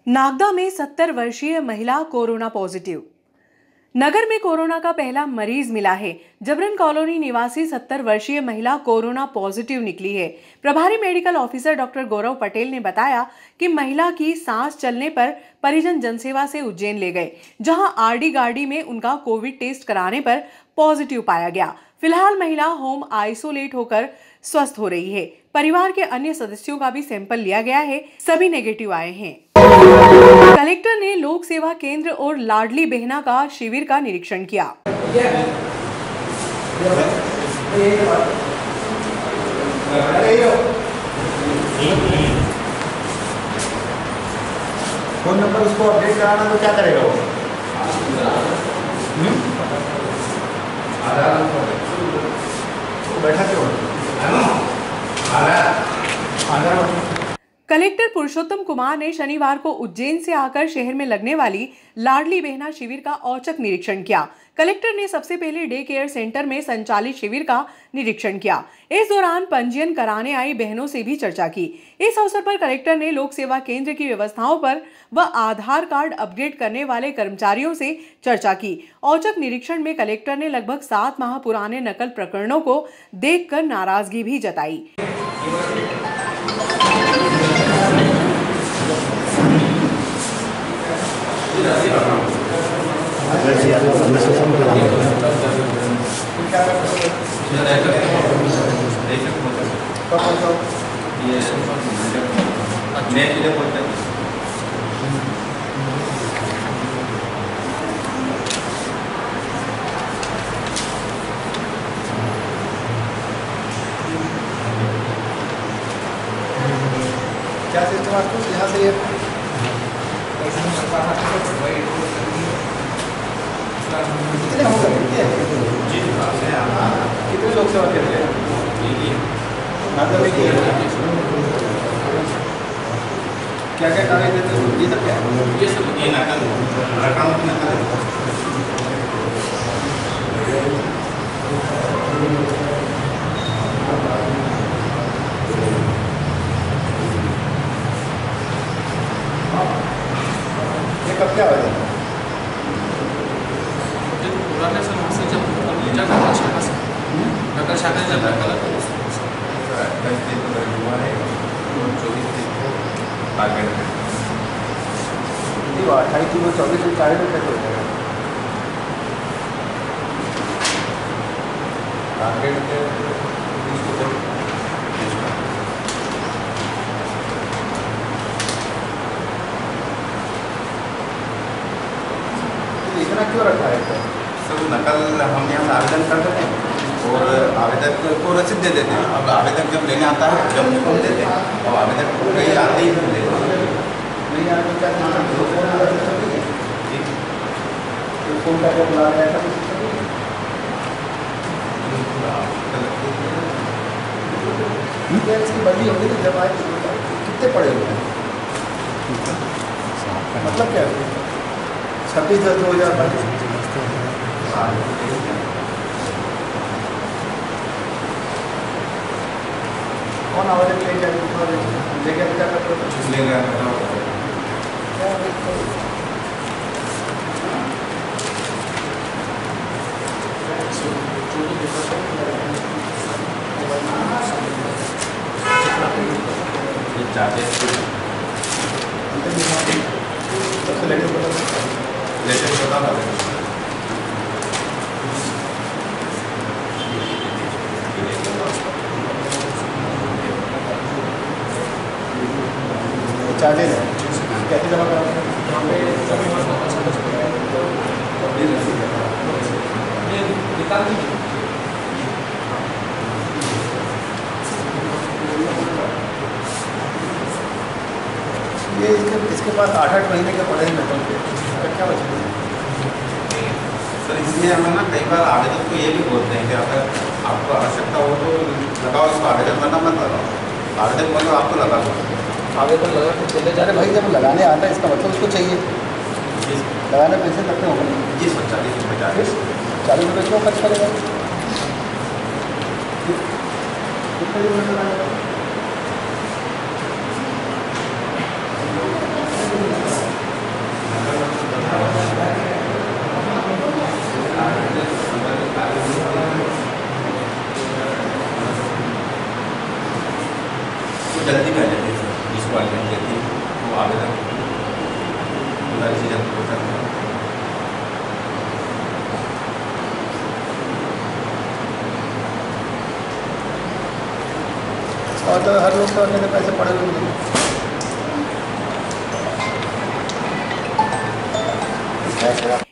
नागदा में 70 वर्षीय महिला कोरोना पॉजिटिव। नगर में कोरोना का पहला मरीज मिला है। जबरन कॉलोनी निवासी 70 वर्षीय महिला कोरोना पॉजिटिव निकली है। प्रभारी medical officer doctor Gaurav Patel ने बताया कि महिला की सांस चलने पर परिजन जनसेवा से उज्जैन ले गए, जहां आरडी गाड़ी में उनका कोविड टेस्ट कराने पर पॉजिटिव पाया गया। फिलहाल महिला होम आइसोलेट होकर स्वस्थ हो रही है। परिवार के अन्य सदस्यों का भी सैंपल लिया गया है, सभी नेगेटिव आए हैं। कलेक्टर ने लोक सेवा केंद्र और लाडली बहना का शिविर का निरीक्षण किया। फोन नंबर उसको अपडेट कराना तो क्या करेगा वो? बैठा क्यों? कलेक्टर पुरुषोत्तम कुमार ने शनिवार को उज्जैन से आकर शहर में लगने वाली लाडली बहना शिविर का औचक निरीक्षण किया। कलेक्टर ने सबसे पहले डे केयर सेंटर में संचालित शिविर का निरीक्षण किया। इस दौरान पंजीयन कराने आई बहनों से भी चर्चा की। इस अवसर पर कलेक्टर ने लोक सेवा केंद्र की व्यवस्थाओं पर व आधार कार्ड अपडेट करने वाले कर्मचारियों से चर्चा की। औचक निरीक्षण में कलेक्टर ने लगभग 7 माह पुराने नकल प्रकरणों को देखकर नाराजगी भी जताई। क्या सिस्टम आपको यहाँ से ये कितने होगा? कितने लोग सेवा कर रहे हैं? क्या क्या कार्य देते हैं? ये सब क्या है? ये सब ये नकल रकम की नकल है। कब क्या होगा? पुराने सर वहाँ से जब लीजा नकल शाखा से जब नकल हुआ है 24 को टारगेट है। 28 को 24 को टारगेट कैसे हो जाएगा? टारगेट के 20 को इतना क्यों रखा है? सब नकल हम यहाँ से आवेदन कर देते हैं और आवेदक को रसीद दे देते हैं। अब आवेदक जब लेने आता है जब उसको हम देते हैं और आवेदक को कहीं आते ही फिर देते हैं। नहीं आने क्या फोन का बुला रहा है इसकी बदली होगी तो जब आए कितने पड़े हुए हैं? मतलब क्या है? 26/10/2022 कौन आवेदन ले गया क्या करते ले गया चार्जेस सबसे लेटेस्ट बता चार्जेस कैसे जमा कराते ये इसके पास 8-8 महीने के पड़े हैं तो क्या बचेगा? सर इसमें हम ना कई बार आवेदक को ये भी बोलते हैं कि अगर आपको आवश्यकता हो तो लगाओ, इसको आवेदन करना मत लगाओ। आवेदन मतलब आपको लगा दो। आवेदन लगा के चले जा रहे भाई, जब लगाने आता है इसका मतलब उसको चाहिए। लगाने पैसे लगते होंगे जी सर, 40 रुपये 40 रुपये क्यों खर्च करेगा? कितने दिन में लगाएगा? और तो हर लोग तो अन्य के पैसे पड़े हुए हैं।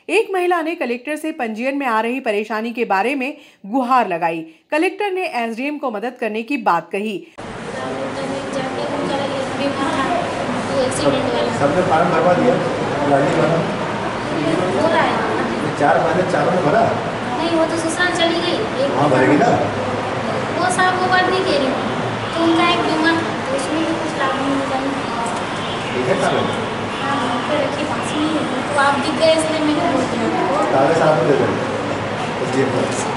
एक महिला ने कलेक्टर से पंजीयन में आ रही परेशानी के बारे में गुहार लगाई। कलेक्टर ने एसडीएम को मदद करने की बात कही। सबने फॉर्म भरवा दिया, हो रहा है 4 महीने चारों ने भरा नहीं, वो तो ससुराल चली गई। वहाँ भरेगी ना, वो साहब वो बात नहीं कह रही हूँ, तो उनका एक बीमा था तो उसमें भी कुछ लाभ नहीं मिला। ठीक है कागज, हाँ फिर रखी पास में ही, तो आप दिख गए इसलिए मैंने बोल दिया। कागज आपको दे देंगे SDM को।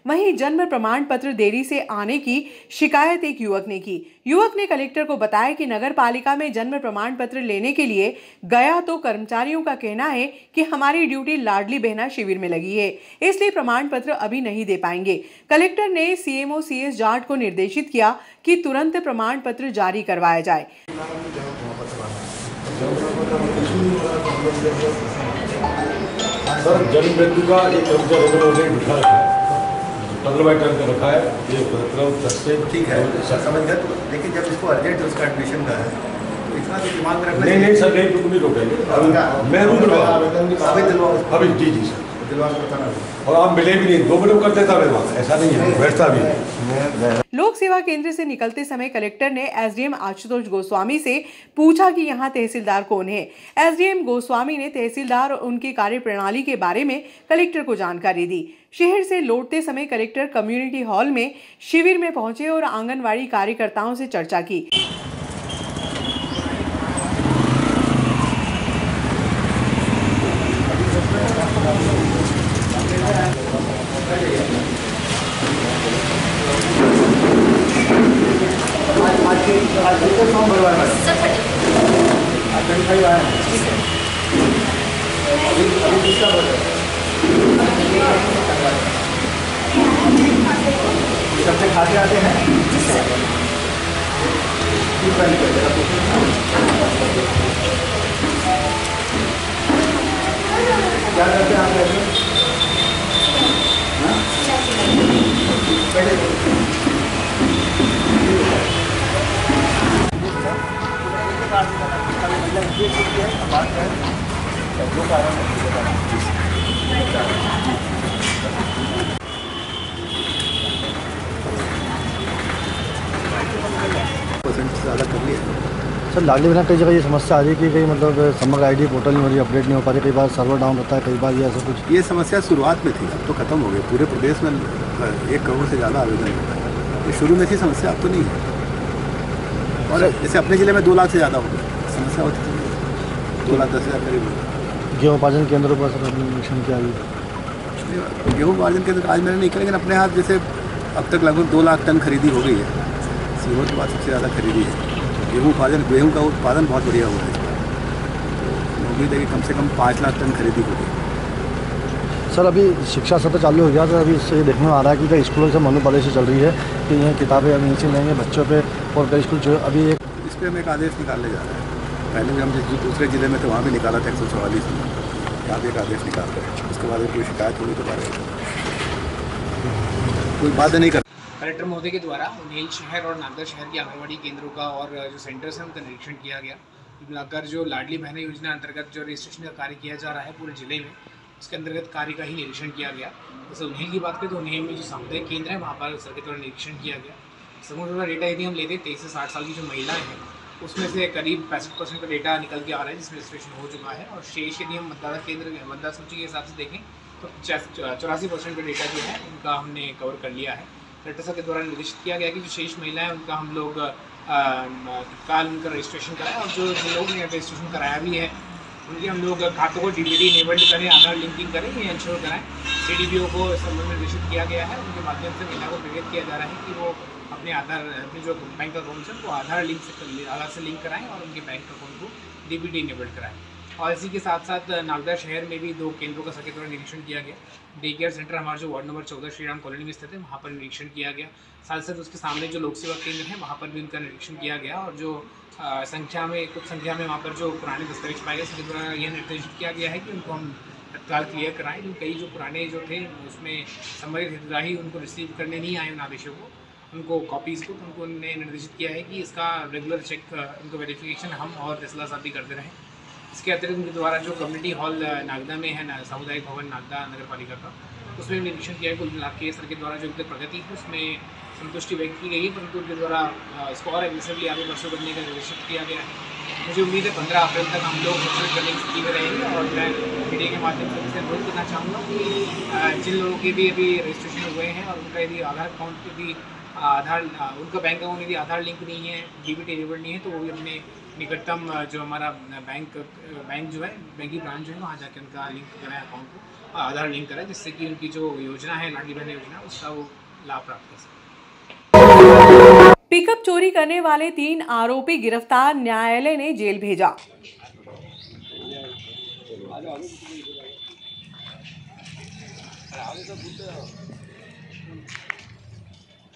वहीं जन्म प्रमाण पत्र देरी से आने की शिकायत एक युवक ने की। युवक ने कलेक्टर को बताया कि नगर पालिका में जन्म प्रमाण पत्र लेने के लिए गया तो कर्मचारियों का कहना है कि हमारी ड्यूटी लाडली बहना शिविर में लगी है, इसलिए प्रमाण पत्र अभी नहीं दे पाएंगे। कलेक्टर ने CMO CS जाट को निर्देशित किया कि तुरंत प्रमाण पत्र जारी करवाया जाए। सर, जन्म मृत्यु का एक कर्मचारी बिठा रखा है, 15 टन का रखा है, ये मतलब ठीक है सर, समझ गए। तो लेकिन जब इसको अर्जेंट उसका एडमिशन का है तो इतना तो दिमाग में रखना। नहीं सर, नहीं तुम नहीं रोकेंगे, मैं रूम अभी जी सर दिलवा के बताना। और आप मिले भी नहीं, 2 मिनट कर देता मैं वहाँ, ऐसा नहीं है, बैठता भी। लोक सेवा केंद्र से निकलते समय कलेक्टर ने एसडीएम आशुतोष गोस्वामी से पूछा कि यहाँ तहसीलदार कौन है। एसडीएम गोस्वामी ने तहसीलदार और उनकी कार्यप्रणाली के बारे में कलेक्टर को जानकारी दी। शहर से लौटते समय कलेक्टर कम्युनिटी हॉल में शिविर में पहुंचे और आंगनवाड़ी कार्यकर्ताओं से चर्चा की। आज फॉर्म भरवाना है, सब फटे। आज आया है। अभी किसका बोल रहे सबसे खाते आते हैं क्या करते हैं आप ऐसे? ज़्यादा कर लिया सर। लाडली बहना कई जगह ये समस्या आ रही है कि कई मतलब समग्र ID पोर्टल नहीं हो रही, अपडेट नहीं हो पा रही, कई बार सर्वर डाउन होता है, कई बार ये ऐसा कुछ। ये समस्या शुरुआत में थी, अब तो खत्म हो गई। पूरे प्रदेश में 1 करोड़ से ज़्यादा आवेदन होता है। ये शुरू में थी समस्या, अब तो नहीं है। और जैसे अपने ज़िले में 2 लाख से ज़्यादा हो गया, समस्या होती थी 2,10,000 करीब होगा। गेहूँ उपार्जन केंद्रों पर सर निरीक्षण किया गया। गेहूँ उपार्जन केंद्र आज मैंने नहीं किया, लेकिन अपने हाथ जैसे अब तक लगभग 2 लाख टन खरीदी हो गई है। सीहोर के बाद सबसे ज़्यादा खरीदी है। गेहूँ का उत्पादन बहुत बढ़िया हुआ है। उम्मीद है कि कम से कम 5 लाख टन खरीदी होगी। सर अभी शिक्षा सत्र चालू हो गया था, अभी इससे देखने में आ रहा है कि कई स्कूलों से मनु पॉलिसी चल रही है कि ये किताबें अब नीचे लेंगे बच्चों पे, और कई स्कूल जो अभी एक इस पर हम एक आदेश निकालने जा रहे हैं। पहले भी हम जिस दूसरे ज़िले में थे वहाँ भी निकाला था 144 में, यहाँ भी एक आदेश निकाल रहे हैं। उसके बाद कोई शिकायत होगी तो कोई बात नहीं कर। कलेक्टर महोदय के द्वारा उन्हेल शहर और नागदा शहर के आंगनबाड़ी केंद्रों का और जो सेंटर्स हैं उनका निरीक्षण किया गया। मिलाकर जो लाडली बहना योजना अंतर्गत जो रजिस्ट्रेशन का कार्य किया जा रहा है पूरे जिले में, उसके अंतर्गत कार्य का ही निरीक्षण किया गया। जैसे उन्हेल की बात करें तो उन्हेल में जो सामुदायिक केंद्र है वहाँ पर सर के द्वारा निरीक्षण किया गया। समग्र डेटा यदि हम लेते 23 से 60 साल की जो महिलाएँ हैं उसमें से करीब 65% का डेटा निकल के आ रहा है जिसमें रजिस्ट्रेशन हो चुका है। और शेष यदि हम मतदाता केंद्र मतदाता सूची के हिसाब से देखें तो 84% का डेटा जो है उनका हमने कवर कर लिया है। कलेक्टर साहब के द्वारा निर्देशित किया गया कि जो शेष महिलाएं उनका हम लोग तत्काल उनका रजिस्ट्रेशन कराएं, और जो लोग ने रजिस्ट्रेशन कराया भी है उनके हम लोग खातों को DBT इनेबल्ड करें, आधार लिंकिंग करें, ये इंश्योर कराएं। CDPO को इस संबंध में निर्देशित किया गया है। उनके माध्यम से महिला को प्रेरित किया जा रहा है कि वो अपने जो बैंक अकाउंट है वो आधार से लिंक कराएं और उनके बैंक अकाउंट को DBT इनेबल्ड कराएं। और इसी के साथ साथ नागदा शहर में भी 2 केंद्रों का सके द्वारा निरीक्षण किया गया। डे केयर सेंटर हमारा जो ward number 14 Shri Ram colony में स्थित है, वहाँ पर निरीक्षण किया गया। साथ साथ उसके सामने जो लोक सेवा केंद्र है वहाँ पर भी उनका निरीक्षण किया गया और जो कुछ संख्या में वहाँ पर जो पुराने दस्तावेज पाए गए उसके द्वारा यह निर्देशित किया गया है कि उनको हम तत्काल क्लियर कराएं। जो कई जो पुराने जो थे उसमें संबंधित हितग्राही उनको रिसीव करने नहीं आए उन आदेशों को, उनको कॉपीज़ को, तो उनको उन्होंने निर्देशित किया है कि इसका रेगुलर चेक, उनको वेरिफिकेशन हम और तहसीलदार साहब भी करते रहें। इसके अतिरिक्त उनके द्वारा जो कम्युनिटी हॉल नागदा में है, सामुदायिक भवन नागदा नगर पालिका का, उसमें निरीक्षण किया है। कुल मिला के सर के द्वारा जो प्रगति है उसमें संतुष्टि व्यक्त की गई है, परंतु उनके द्वारा इसको और एग्रेसिवली आगे परसों करने का निर्देशित किया गया है। मुझे उम्मीद है 15 अप्रैल तक हम लोग सक्सेस करने की स्थिति में रहेंगे। और मैं मीडिया के माध्यम से उनसे अनुरोध करना चाहूँगा कि जिन लोगों के भी अभी रजिस्ट्रेशन हुए हैं और उनका यदि आधार अकाउंट के भी उनका बैंक अकाउंट यदि आधार लिंक नहीं है, डीबीटी इनेबल्ड नहीं है, तो वो भी अपने निकटतम जो हमारा बैंक जो है, बैंकिंग ब्रांच जो है, वहाँ जाकर उनका लिंक कराएं, अकाउंट को आधार लिंक कराएं, जिससे कि उनकी जो योजना है लाडली बहन योजना उसका वो लाभ प्राप्त कर सकें। पिकअप चोरी करने वाले 3 आरोपी गिरफ्तार, न्यायालय ने जेल भेजा।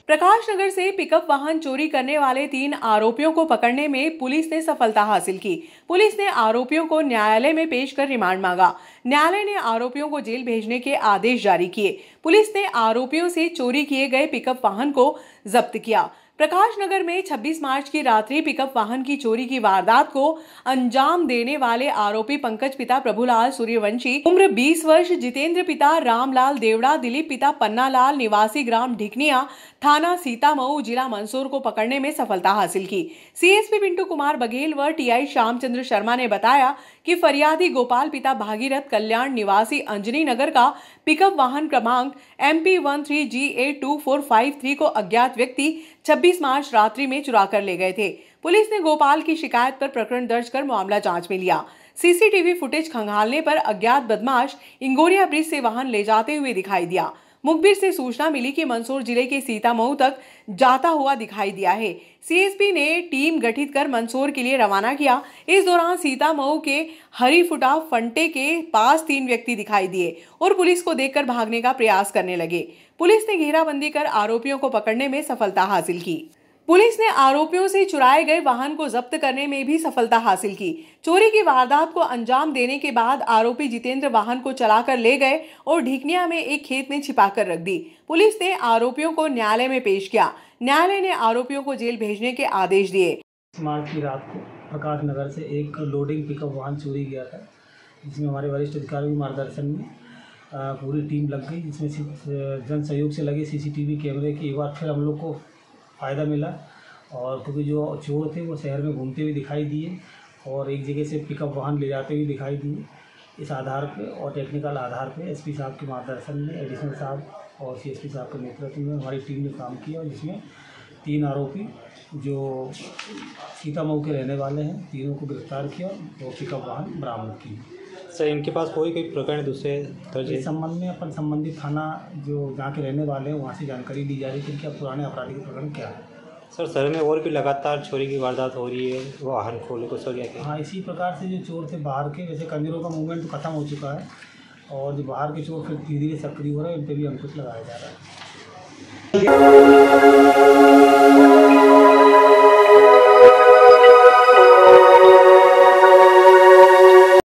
प्रकाश नगर से पिकअप वाहन चोरी करने वाले 3 आरोपियों को पकड़ने में पुलिस ने सफलता हासिल की। पुलिस ने आरोपियों को न्यायालय में पेश कर रिमांड मांगा। न्यायालय ने आरोपियों को जेल भेजने के आदेश जारी किए। पुलिस ने आरोपियों से चोरी किए गए पिकअप वाहन को जब्त किया। प्रकाश नगर में 26 मार्च की रात्रि पिकअप वाहन की चोरी की वारदात को अंजाम देने वाले आरोपी पंकज पिता प्रभुलाल सूर्यवंशी, उम्र 20 वर्ष, जितेंद्र पिता रामलाल देवड़ा, दिलीप पिता पन्नालाल, निवासी ग्राम ढिकनिया, थाना सीतामऊ, जिला मंदसौर को पकड़ने में सफलता हासिल की। सीएसपी पिंटू कुमार बघेल व टीआई श्यामचंद्र शर्मा ने बताया कि फरियादी गोपाल पिता भागीरथ कल्याण निवासी अंजनी नगर का पिकअप वाहन क्रमांक MP13GA2453 को अज्ञात व्यक्ति 26 मार्च रात्रि में चुरा कर ले गए थे। पुलिस ने गोपाल की शिकायत पर प्रकरण दर्ज कर मामला जांच में लिया। सीसीटीवी फुटेज खंगालने पर अज्ञात बदमाश इंगोरिया ब्रिज से वाहन ले जाते हुए दिखाई दिया। मुखबिर से सूचना मिली कि मंदसौर जिले के सीतामऊ तक जाता हुआ दिखाई दिया है। सीएसपी ने टीम गठित कर मंदसौर के लिए रवाना किया। इस दौरान सीतामऊ के हरीफुटा फंटे के पास 3 व्यक्ति दिखाई दिए और पुलिस को देखकर भागने का प्रयास करने लगे। पुलिस ने घेराबंदी कर आरोपियों को पकड़ने में सफलता हासिल की। पुलिस ने आरोपियों से चुराए गए वाहन को जब्त करने में भी सफलता हासिल की। चोरी की वारदात को अंजाम देने के बाद आरोपी जितेंद्र वाहन को चलाकर ले गए और ढिकनिया में एक खेत में छिपाकर रख दी। पुलिस ने आरोपियों को न्यायालय में पेश किया। न्यायालय ने आरोपियों को जेल भेजने के आदेश दिए। मार्च की रात को प्रकाश नगर से एक लोडिंग पिकअप वाहन चोरी गया था, जिसमें हमारे वरिष्ठ अधिकारियों के मार्गदर्शन में पूरी टीम लग गई, जिसमें जन सहयोग से लगे सीसीटीवी कैमरे की एक बार फिर हम लोग को फ़ायदा मिला। और क्योंकि जो चोर थे वो शहर में घूमते हुए दिखाई दिए और एक जगह से पिकअप वाहन ले जाते हुए दिखाई दिए। इस आधार पे और टेक्निकल आधार पे एसपी साहब के मार्गदर्शन में, एडिशनल साहब और सीएसपी साहब के नेतृत्व में हमारी टीम ने काम किया और जिसमें 3 आरोपी जो सीतामऊ के रहने वाले हैं, तीनों को गिरफ्तार किया और पिकअप वाहन बरामद की। सर, इनके पास कोई प्रकरण दूसरे इस संबंध में अपन संबंधित थाना जो जहाँ के रहने वाले हैं वहाँ से जानकारी ली जा रही है कि इनके पुराने आपराधिक प्रकरण क्या है। सर, शहर में और भी लगातार चोरी की वारदात हो रही है, वाहन खोले को सर क्या? हाँ, इसी प्रकार से जो चोर थे बाहर के, वैसे कंजरों का मूवमेंट तो खत्म हो चुका है और जो बाहर के चोर फिर धीरे धीरे सक्रिय हो रहे हैं, उन पर भी अंकुश लगाया जा रहा है।